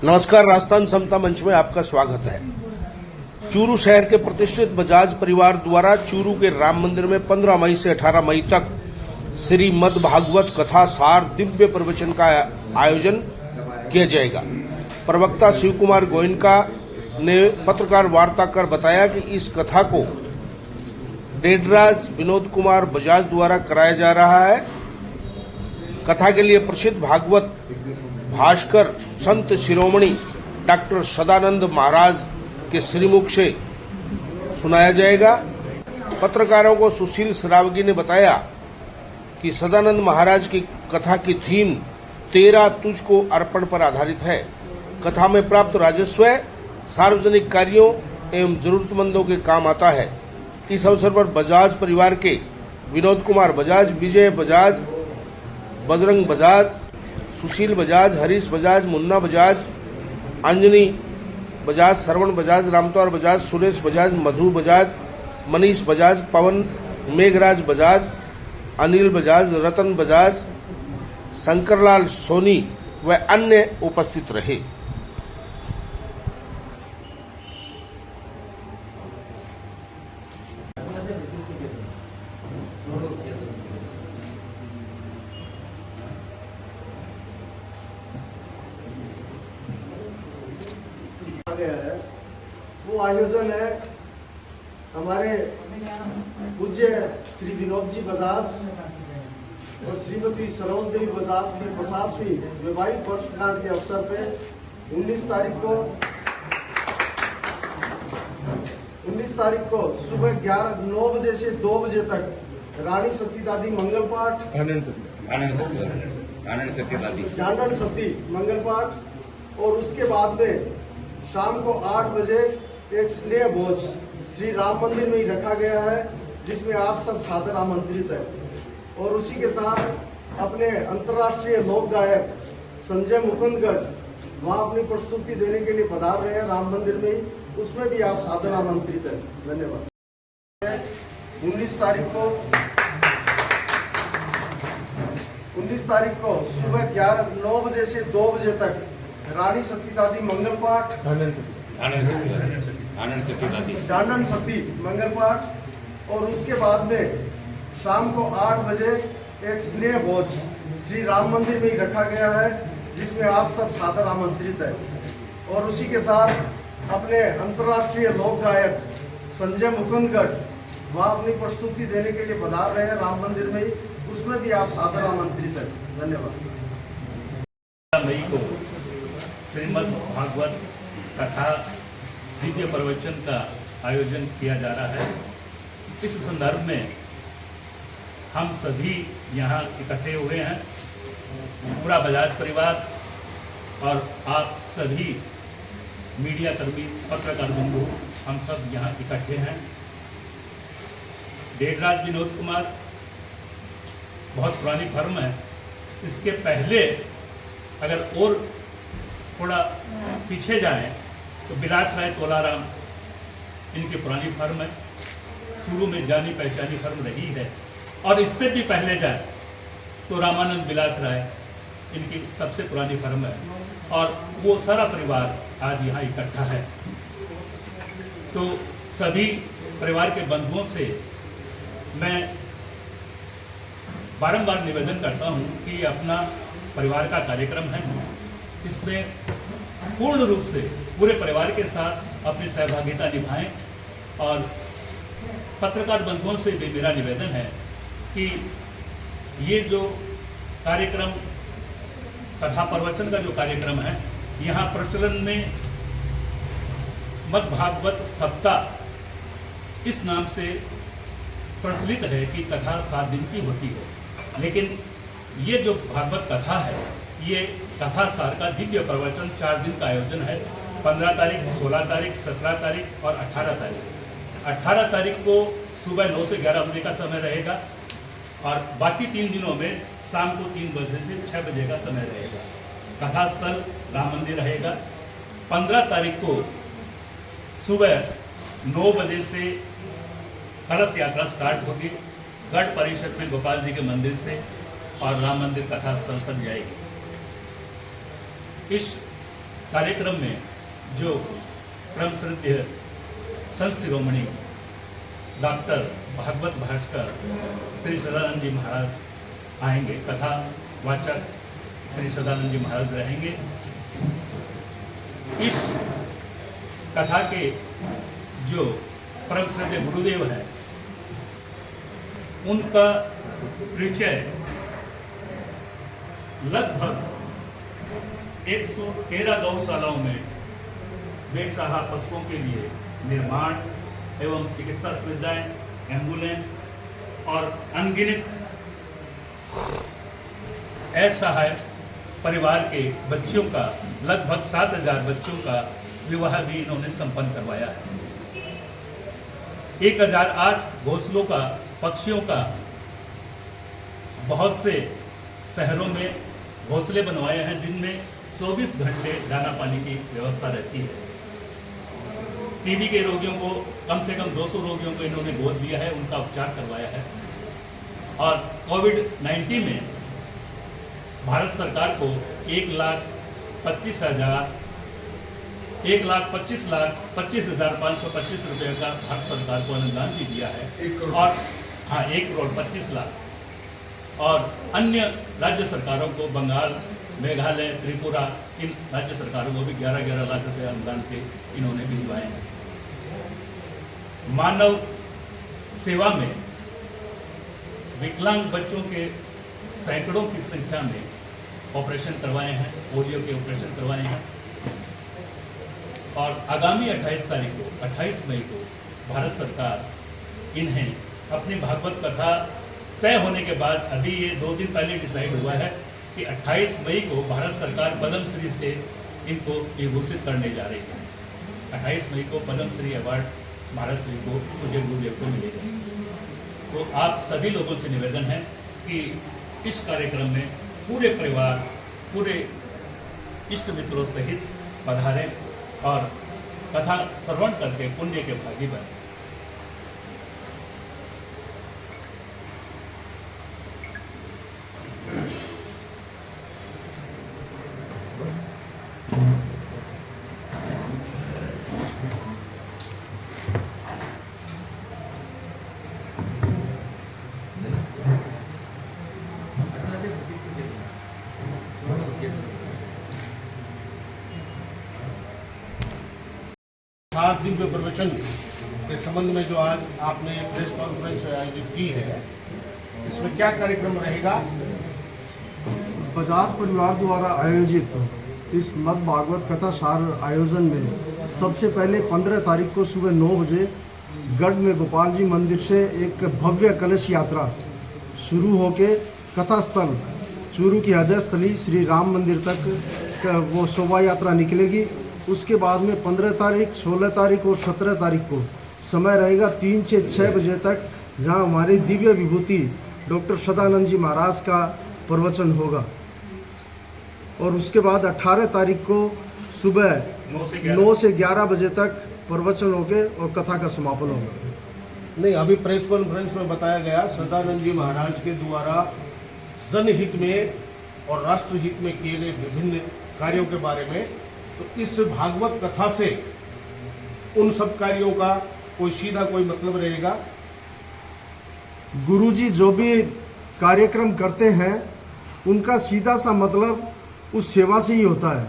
नमस्कार, राजस्थान समता मंच में आपका स्वागत है। चूरू शहर के प्रतिष्ठित बजाज परिवार द्वारा चूरू के राम मंदिर में 15 मई से 18 मई तक श्रीमद् भागवत कथा सार दिव्य प्रवचन का आयोजन किया जाएगा। प्रवक्ता शिव कुमार गोयनका ने पत्रकार वार्ता कर बताया कि इस कथा को डेडराज विनोद कुमार बजाज द्वारा कराया जा रहा है। कथा के लिए प्रसिद्ध भागवत भास्कर संत शिरोमणि डॉक्टर सदानंद महाराज के श्रीमुख से सुनाया जाएगा। पत्रकारों को सुशील सरावगी ने बताया कि सदानंद महाराज की कथा की थीम 13 तुझको अर्पण पर आधारित है। कथा में प्राप्त राजस्व सार्वजनिक कार्यों एवं जरूरतमंदों के काम आता है। इस अवसर पर बजाज परिवार के विनोद कुमार बजाज, विजय बजाज, बजरंग बजाज, सुशील बजाज, हरीश बजाज, मुन्ना बजाज, अंजनी बजाज, श्रवण बजाज, रामतौर बजाज, सुरेश बजाज, मधु बजाज, मनीष बजाज, पवन, मेघराज बजाज, अनिल बजाज, रतन बजाज, शंकरलाल सोनी व अन्य उपस्थित रहे। है वो आयोजन है हमारे पूज्य श्री विनोद जी बजाज और श्रीमती सरोज देवी बजाज की 50वीं वैवाहिक वर्षगांठ के अवसर पे 19 तारीख को सुबह 9 बजे से 2 बजे तक रानी सती दादी मंगल पाठ, ढांडन सती मंगल पाठ और उसके बाद में शाम को 8 बजे एक स्नेह भोज श्री राम मंदिर में ही रखा गया है, जिसमें आप सब सादर आमंत्रित हैं। और उसी के साथ अपने अंतर्राष्ट्रीय लोक गायक संजय मुकुंदगढ़ वहां अपनी प्रस्तुति देने के लिए पधार रहे हैं राम मंदिर में ही, उसमें भी आप सादर आमंत्रित हैं। धन्यवाद। 19 तारीख को सुबह 9 बजे से 2 बजे तक रानी सती दादी मंगल पाठ, ढांडन सती मंगल पाठ और उसके बाद में शाम को 8 बजे एक स्नेह भोज श्री राम मंदिर में ही रखा गया है, जिसमें आप सब सादर आमंत्रित हैं। और उसी के साथ अपने अंतर्राष्ट्रीय लोक गायक संजय मुकुंदगढ़ वहाँ अपनी प्रस्तुति देने के लिए पधार रहे हैं राम मंदिर में ही, उसमें भी आप सादर आमंत्रित हैं। धन्यवाद। मई को श्रीमद् भागवत कथा दिव्य प्रवचन का आयोजन किया जा रहा है। इस संदर्भ में हम सभी यहाँ इकट्ठे हुए हैं, पूरा बजाज परिवार और आप सभी मीडिया कर्मी, पत्रकार बंधु, हम सब यहाँ इकट्ठे हैं। डेडराज विनोद कुमार बहुत पुरानी फर्म है। इसके पहले अगर और थोड़ा पीछे जाएं तो विलास राय तोलाराम इनकी पुरानी फर्म है, शुरू में जानी पहचानी फर्म रही है। और इससे भी पहले जाए तो रामानंद विलास राय इनकी सबसे पुरानी फर्म है और वो सारा परिवार आज यहाँ इकट्ठा है। तो सभी परिवार के बंधुओं से मैं बारंबार निवेदन करता हूँ कि अपना परिवार का कार्यक्रम है, इसमें पूर्ण रूप से पूरे परिवार के साथ अपनी सहभागिता निभाएं। और पत्रकार बंधुओं से भी मेरा निवेदन है कि ये जो कार्यक्रम कथा प्रवचन का जो कार्यक्रम है, यहाँ प्रचलन में मद् भागवत सप्ताह इस नाम से प्रचलित है कि कथा 7 दिन की होती है, लेकिन ये जो भागवत कथा है, ये कथा सार का दिव्य प्रवचन 4 दिन का आयोजन है। 15 तारीख, 16 तारीख, 17 तारीख और 18 तारीख। 18 तारीख को सुबह 9 से 11 बजे का समय रहेगा और बाकी 3 दिनों में शाम को 3 बजे से 6 बजे का समय रहेगा। कथा स्थल राम मंदिर रहेगा। 15 तारीख को सुबह 9 बजे से कलश यात्रा स्टार्ट होगी, गढ़ परिषद में गोपाल जी के मंदिर से और राम मंदिर कथा स्थल तक जाएगी। इस कार्यक्रम में जो परम श्रद्धेय संत शिरोमणि डॉक्टर भागवत भास्कर श्री सदानंद जी महाराज आएंगे, कथा वाचक श्री सदानंद जी महाराज रहेंगे। इस कथा के जो परम श्रद्धेय गुरुदेव हैं, उनका परिचय लगभग 113 गौशालाओं में बेसहारा पशुओं के लिए निर्माण एवं चिकित्सा सुविधाएं, एम्बुलेंस और अनगिनत असहाय परिवार के बच्चों का, लगभग 7000 बच्चों का विवाह भी इन्होंने संपन्न करवाया है। 1008 घोंसलों का, पक्षियों का, बहुत से शहरों में घोंसले बनवाए हैं जिनमें 24 घंटे दाना पानी की व्यवस्था रहती है। टीबी के रोगियों को, कम से कम 200 रोगियों को इन्होंने गोद लिया है, उनका उपचार करवाया है। और कोविड-19 में भारत सरकार को 1,25,525 रुपये का भारत सरकार को अनुदान भी दिया है। और हाँ, 1,25,00,000 और अन्य राज्य सरकारों को, बंगाल, मेघालय, त्रिपुरा, इन राज्य सरकारों को भी 11-11 लाख रुपये अनुदान के इन्होंने भिजवाए हैं। मानव सेवा में विकलांग बच्चों के सैकड़ों की संख्या में ऑपरेशन करवाए हैं, पोलियो के ऑपरेशन करवाए हैं। और आगामी 28 मई को भारत सरकार इन्हें अपनी भागवत कथा तय होने के बाद, अभी ये 2 दिन पहले डिसाइड हुआ है कि 28 मई को भारत सरकार पद्मश्री से इनको विभूषित करने जा रही है। 28 मई को पद्मश्री अवार्ड भारत श्री को, पूज्य गुरुदेव को मिलेगा। तो आप सभी लोगों से निवेदन है कि इस कार्यक्रम में पूरे परिवार, पूरे इष्ट मित्रों सहित पधारें और कथा श्रवण करके पुण्य के भागी बने। खास दिव्य प्रवचन के संबंध में जो आज आपने प्रेस कॉन्फ्रेंस आयोजित की है, इसमें क्या कार्यक्रम रहेगा? बजाज परिवार द्वारा आयोजित इस मद भागवत कथा सार आयोजन में सबसे पहले 15 तारीख को सुबह 9 बजे गढ़ में गोपाल जी मंदिर से एक भव्य कलश यात्रा शुरू होके कथा स्थल चूरू की हृदय स्थली श्री राम मंदिर तक वो शोभा यात्रा निकलेगी। उसके बाद में 15 तारीख, 16 तारीख और 17 तारीख को समय रहेगा 3 से 6 बजे तक, जहां हमारी दिव्य विभूति डॉक्टर सदानंद जी महाराज का प्रवचन होगा। और उसके बाद 18 तारीख को सुबह 9 से 11 बजे तक प्रवचन होंगे और कथा का समापन होगा। नहीं, अभी प्रेस कॉन्फ्रेंस में बताया गया सदानंद जी महाराज के द्वारा जनहित में और राष्ट्रहित में किए गए विभिन्न कार्यों के बारे में। तो इस भागवत कथा से उन सब कार्यों का कोई सीधा कोई मतलब रहेगा? गुरुजी जो भी कार्यक्रम करते हैं उनका सीधा सा मतलब उस सेवा से ही होता है।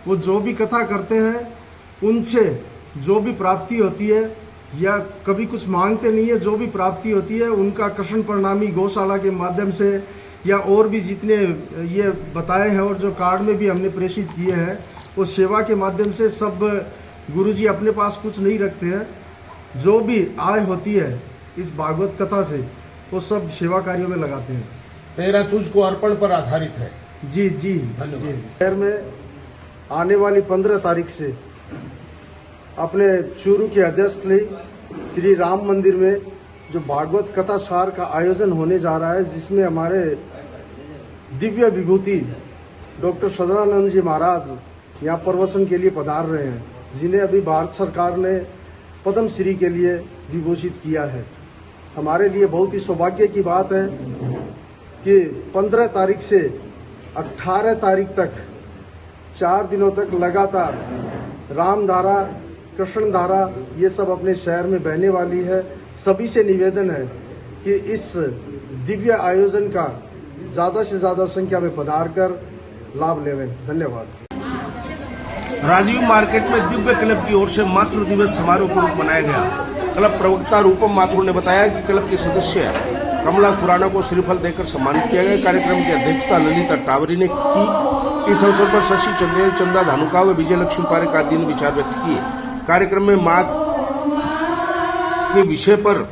वो जो भी कथा करते हैं उनसे जो भी प्राप्ति होती है, या कभी कुछ मांगते नहीं है, जो भी प्राप्ति होती है उनका कृष्ण प्रणामी गौशाला के माध्यम से, या और भी जितने ये बताए हैं और जो कार्ड में भी हमने प्रेषित किए हैं, वो सेवा के माध्यम से सब गुरुजी अपने पास कुछ नहीं रखते हैं। जो भी आय होती है इस भागवत कथा से वो सब सेवा कार्यों में लगाते हैं। तेरा तुझको अर्पण पर आधारित है। जी जी धन्यवाद। शहर में आने वाली 15 तारीख से अपने चूरू के हृदय स्थली श्री राम मंदिर में जो भागवत कथा सार का आयोजन होने जा रहा है, जिसमें हमारे दिव्य विभूति डॉक्टर सदानंद जी महाराज यहाँ प्रवचन के लिए पधार रहे हैं, जिन्हें अभी भारत सरकार ने पद्म श्री के लिए विभूषित किया है। हमारे लिए बहुत ही सौभाग्य की बात है कि 15 तारीख से 18 तारीख तक 4 दिनों तक लगातार रामधारा, कृष्णधारा ये सब अपने शहर में बहने वाली है। सभी से निवेदन है कि इस दिव्य आयोजन का ज़्यादा से ज़्यादा संख्या में पधार कर लाभ लेवें। धन्यवाद। राजीव मार्केट में दिव्य क्लब की ओर से मातृ दिवस समारोह को मनाया गया। क्लब प्रवक्ता रूपम माथुर ने बताया कि क्लब के सदस्य कमला सुराना को श्रीफल देकर सम्मानित किया गया। कार्यक्रम की अध्यक्षता ललिता टावरी ने की। इस अवसर पर शशि चंदेल, चंदा धानुका व विजय लक्ष्मी पारेख आदि ने विचार व्यक्त किए। कार्यक्रम में मां के विषय पर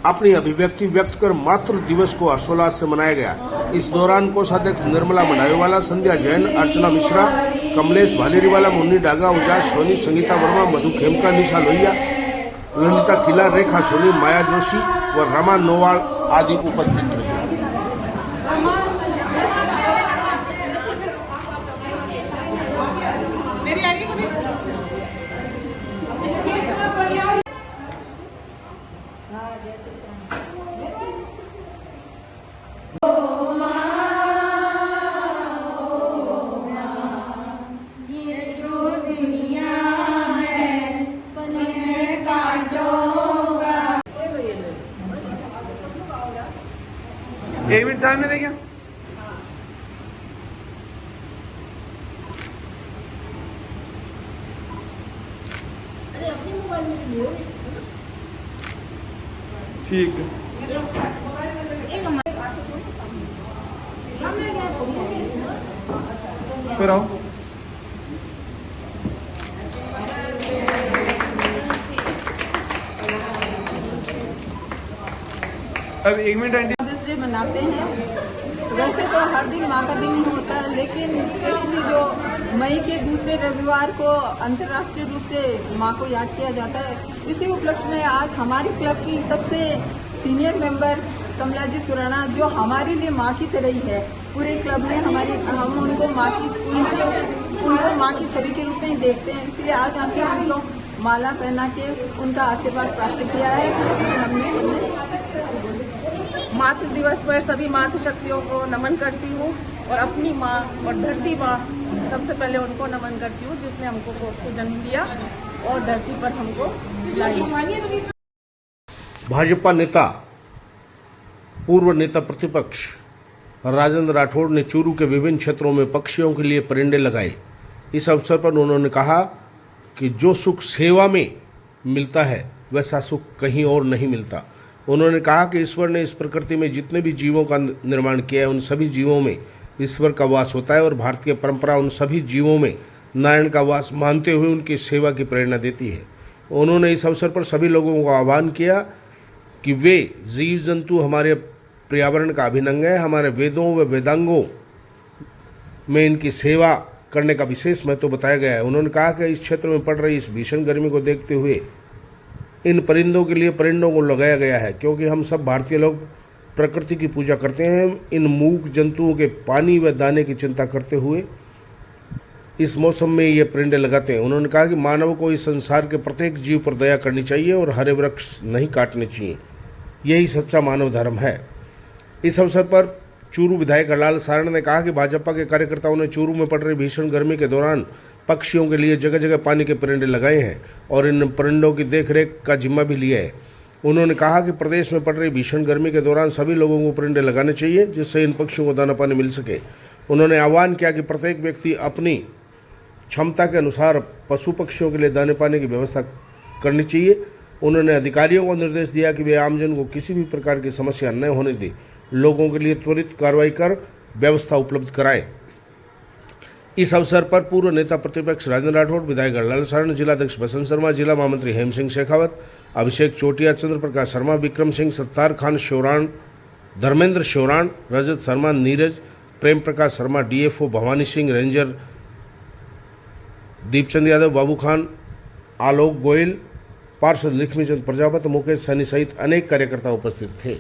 अपनी अभिव्यक्ति व्यक्त कर मातृ दिवस को हर्षोल्लास से मनाया गया। इस दौरान कोषाध्यक्ष निर्मला मंडायोवाला, संध्या जैन, अर्चना मिश्रा, कमलेश भालेरीवाला, मुन्नी डागा, उजास सोनी, संगीता वर्मा, मधु खेमका, निशा लोहिया, ललिता किला, रेखा सोनी, माया जोशी व रमा नोवाल आदि उपस्थित रहे। एक मिनट सामने देखिए। अरे अपने मोबाइल में लियो। ठीक है। फिर आओ। अब 1 मिनट आंटी। डे मनाते हैं। वैसे तो हर दिन माँ का दिन ही होता है, लेकिन स्पेशली जो मई के दूसरे रविवार को अंतर्राष्ट्रीय रूप से माँ को याद किया जाता है। इसी उपलक्ष्य में आज हमारी क्लब की सबसे सीनियर मेंबर कमला जी सुराना, जो हमारे लिए माँ की तरह ही है, पूरे क्लब में हम उनको माँ की छवि के रूप में ही देखते हैं। इसलिए आज हमने उनको माला पहना के उनका आशीर्वाद प्राप्त किया है। हमने सबने मातृ दिवस पर सभी मातृशक्तियों को नमन करती हूँ और अपनी माँ और धरती माँ सबसे पहले उनको नमन करती हूँ, जिसने हमको कोख से जन्म दिया और धरती पर हमको लाई। भाजपा नेता पूर्व नेता प्रतिपक्ष राजेंद्र राठौड़ ने चूरू के विभिन्न क्षेत्रों में पक्षियों के लिए परिंदे लगाए। इस अवसर पर उन्होंने कहा कि जो सुख सेवा में मिलता है वैसा सुख कहीं और नहीं मिलता। उन्होंने कहा कि ईश्वर ने इस प्रकृति में जितने भी जीवों का निर्माण किया है उन सभी जीवों में ईश्वर का वास होता है और भारतीय परंपरा उन सभी जीवों में नारायण का वास मानते हुए उनकी सेवा की प्रेरणा देती है। उन्होंने इस अवसर पर सभी लोगों को आह्वान किया कि वे जीव जंतु हमारे पर्यावरण का अभिन्न अंग है। हमारे वेदों व वेदांगों में इनकी सेवा करने का विशेष महत्व बताया गया है। उन्होंने कहा कि इस क्षेत्र में पड़ रही इस भीषण गर्मी को देखते हुए इन परिंदों के लिए परिंदों को लगाया गया है, क्योंकि हम सब भारतीय लोग प्रकृति की पूजा करते हैं। इन मूक जंतुओं के पानी व दाने की चिंता करते हुए इस मौसम में ये परिंदे लगाते हैं। उन्होंने कहा कि मानव को इस संसार के प्रत्येक जीव पर दया करनी चाहिए और हरे वृक्ष नहीं काटने चाहिए। यही सच्चा मानव धर्म है। इस अवसर पर चूरू विधायक हरलाल सारण ने कहा कि भाजपा के कार्यकर्ताओं ने चूरू में पड़ रही भीषण गर्मी के दौरान पक्षियों के लिए जगह जगह पानी के परिंदे लगाए हैं और इन परिंदों की देखरेख का जिम्मा भी लिया है। उन्होंने कहा कि प्रदेश में पड़ रही भीषण गर्मी के दौरान सभी लोगों को परिंदे लगाने चाहिए, जिससे इन पक्षियों को दाना पानी मिल सके। उन्होंने आह्वान किया कि प्रत्येक व्यक्ति अपनी क्षमता के अनुसार पशु पक्षियों के लिए दाने पानी की व्यवस्था करनी चाहिए। उन्होंने अधिकारियों को निर्देश दिया कि वे आमजन को किसी भी प्रकार की समस्या न होने दें, लोगों के लिए त्वरित कार्रवाई कर व्यवस्था उपलब्ध कराएं। इस अवसर पर पूर्व नेता प्रतिपक्ष राजेंद्र राठौड़, विधायक हरलाल सारण, जिलाध्यक्ष बसंत शर्मा, जिला महामंत्री हेम सिंह शेखावत, अभिषेक चोटिया, चंद्र प्रकाश शर्मा, विक्रम सिंह, सत्तार खान श्योरान, धर्मेंद्र श्योरान, रजत शर्मा, नीरज, प्रेम प्रकाश शर्मा, डीएफओ भवानी सिंह, रेंजर दीपचंद यादव, बाबू खान, आलोक गोयल, पार्षद लक्ष्मीचंद प्रजापत, मुकेश सैनी सहित अनेक कार्यकर्ता उपस्थित थे।